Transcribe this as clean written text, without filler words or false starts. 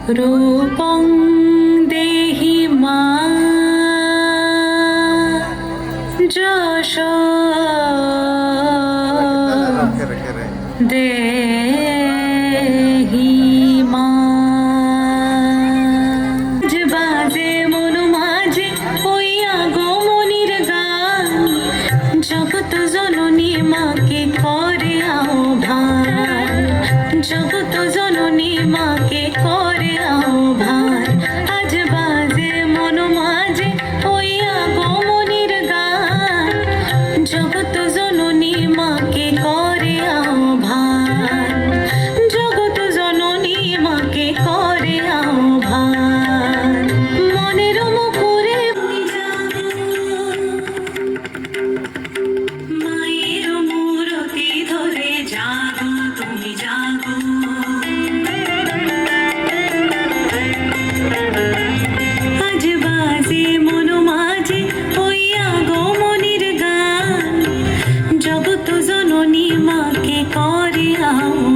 রূপং দেহি মা যশ দেহি মা। আজ বাজে মন মাঝে ওই আগমনীর গান, জগৎ জননী মাকে করে আহ্বান, জগৎ জননী মাকে করে আহ্বান। আজ বাজে মন মাঝে ওই আগমনীর গান, জগৎ জননী মাকে করে আহ্বান, জগৎ জননী মাকে করে আহ্বান। মনের মুখরে মায়ের মূরতি ধরে জাগো তুমি জাগো, আজ বাজে মন মাঝে ওই আগমনীর গান, জগৎ জননী মাকে করে আহ্বান।